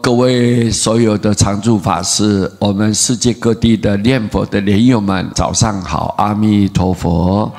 各位所有的常住法师，我们世界各地的念佛的莲友们，早上好，阿弥陀佛。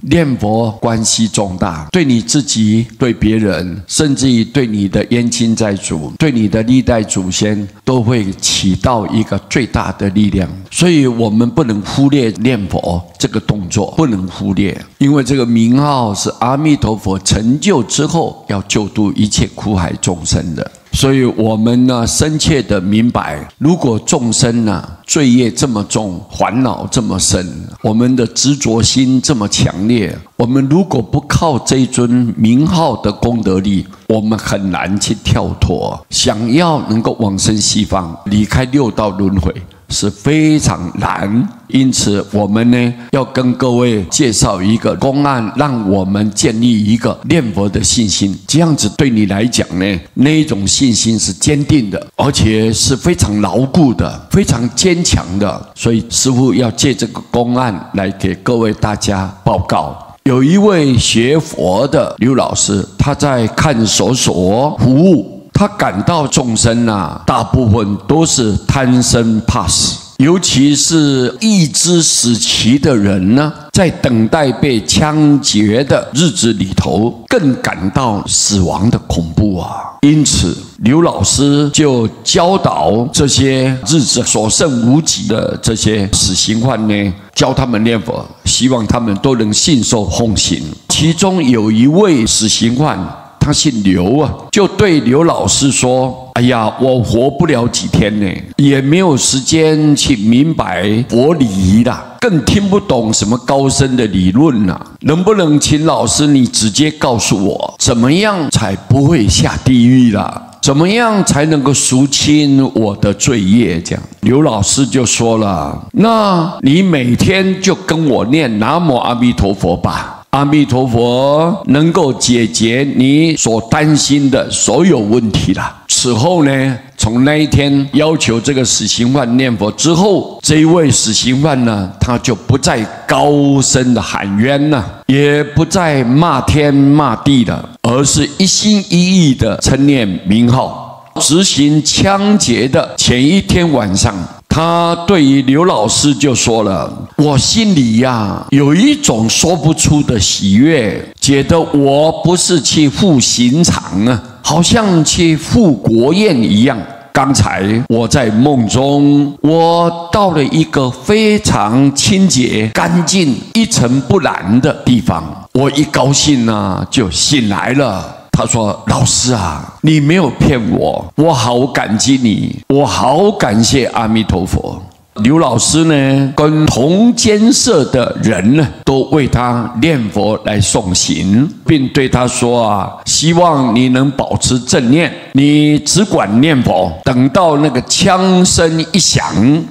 念佛关系重大，对你自己、对别人，甚至于对你的冤亲债主、对你的历代祖先，都会起到一个最大的力量。所以我们不能忽略念佛这个动作，不能忽略，因为这个名号是阿弥陀佛成就之后要救度一切苦海众生的。所以我们呢，深切的明白，如果众生呢罪业这么重，烦恼这么深，我们的执着心这么强烈，我们如果不靠这一尊名号的功德力，我们很难去跳脱。想要能够往生西方，离开六道轮回，是非常难。因此我们呢，要跟各位介绍一个公案，让我们建立一个念佛的信心。这样子对你来讲呢，那一种信心是坚定的，而且是非常牢固的，非常坚强的。所以师父要借这个公案来给各位大家报告。有一位学佛的刘老师，他在看守所服务，他感到众生啊，大部分都是贪生怕死，尤其是预知死期的人呢，在等待被枪决的日子里头，更感到死亡的恐怖啊。因此刘老师就教导这些日子所剩无几的这些死刑犯呢，教他们念佛，希望他们都能信受奉行。其中有一位死刑犯，他姓刘啊，就对刘老师说：哎呀，我活不了几天呢，也没有时间去明白佛理仪啦，更听不懂什么高深的理论啦。能不能请老师你直接告诉我，怎么样才不会下地狱啦？怎么样才能够赎清我的罪业？这样，刘老师就说了：那你每天就跟我念南无阿弥陀佛吧。阿弥陀佛能够解决你所担心的所有问题了。此后呢，从那一天要求这个死刑犯念佛之后，这一位死刑犯呢，他就不再高声的喊冤了，也不再骂天骂地了，而是一心一意的称念名号。执行枪决的前一天晚上，他对于刘老师就说了：我心里呀，有一种说不出的喜悦，觉得我不是去赴刑场啊，好像去赴国宴一样。刚才我在梦中，我到了一个非常清洁干净一尘不染的地方，我一高兴呢，就醒来了。他说：老师啊，你没有骗我，我好感激你，我好感谢阿弥陀佛。刘老师呢，跟同监舍的人呢，都为他念佛来诵行，并对他说啊，希望你能保持正念，你只管念佛，等到那个枪声一响，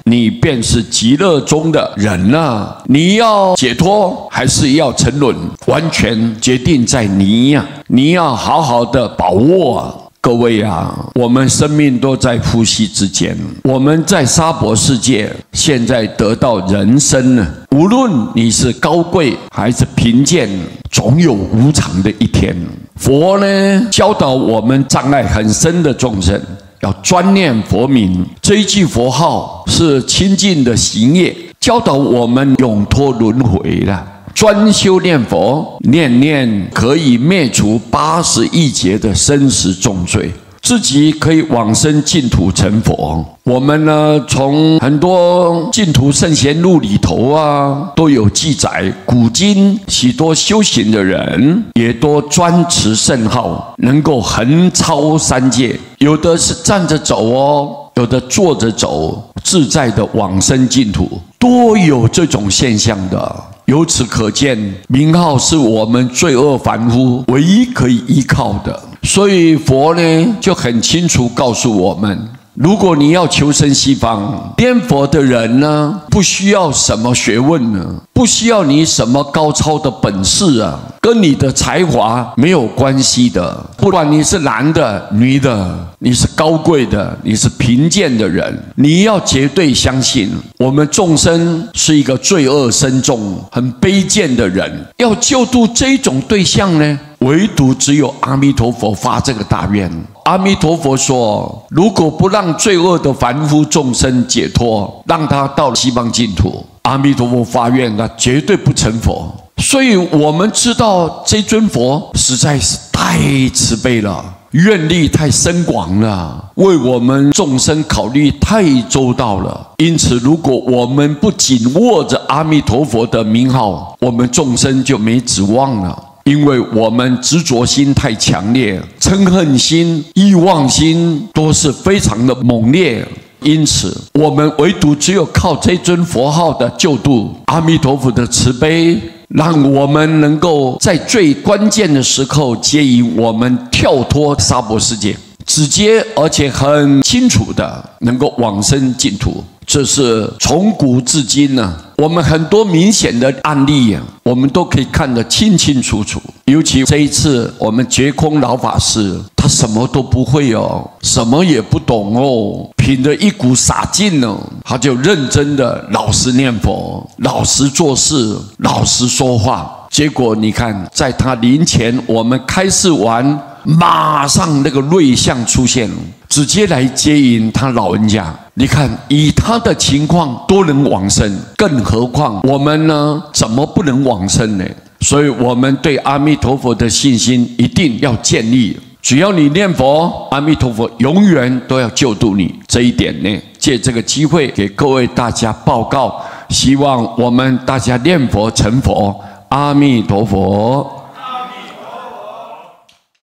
你便是极乐中的人了。你要解脱还是要沉沦，完全决定在你呀，你要好好的把握啊。各位啊，我们生命都在呼吸之间，我们在娑婆世界，现在得到人生呢，无论你是高贵还是贫贱，总有无常的一天。佛呢，教导我们障碍很深的众生，要专念佛名，这一句佛号是清净的行业，教导我们永脱轮回了。专修念佛，念念可以灭除80亿劫的生死重罪，自己可以往生净土成佛。我们呢，从很多净土圣贤录里头啊，都有记载，古今许多修行的人也都专持圣号，能够横超三界。有的是站着走哦，有的坐着走，自在的往生净土，都有这种现象的。由此可见，名号是我们罪恶凡夫唯一可以依靠的。所以佛呢，就很清楚告诉我们，如果你要求生西方，念佛的人呢，不需要什么学问呢，不需要你什么高超的本事啊，跟你的才华没有关系的。不管你是男的、女的，你是高贵的，你是贫贱的人，你要绝对相信，我们众生是一个罪恶深重、很卑贱的人。要救度这种对象呢，唯独只有阿弥陀佛发这个大愿。阿弥陀佛说，如果不让罪恶的凡夫众生解脱，让他到西方净土，阿弥陀佛发愿，他绝对不成佛。所以我们知道这尊佛实在是太慈悲了，愿力太深广了，为我们众生考虑太周到了。因此，如果我们不紧握着阿弥陀佛的名号，我们众生就没指望了。因为我们执着心太强烈，嗔恨心、欲望心都是非常的猛烈。因此，我们唯独只有靠这尊佛号的救度，阿弥陀佛的慈悲，让我们能够在最关键的时候接引我们跳脱娑婆世界，直接而且很清楚的能够往生净土。这是从古至今呢，我们很多明显的案例啊，我们都可以看得清清楚楚。尤其这一次，我们觉空老法师，他什么都不会哦，什么也不懂哦，凭着一股傻劲呢，他就认真的老实念佛，老实做事，老实说话。结果你看，在他临前，我们开示完，马上那个瑞相出现了，直接来接引他老人家。你看，以他的情况都能往生，更何况我们呢？怎么不能往生呢？所以，我们对阿弥陀佛的信心一定要建立。只要你念佛，阿弥陀佛永远都要救度你。这一点呢，借这个机会给各位大家报告，希望我们大家念佛成佛。阿弥陀佛。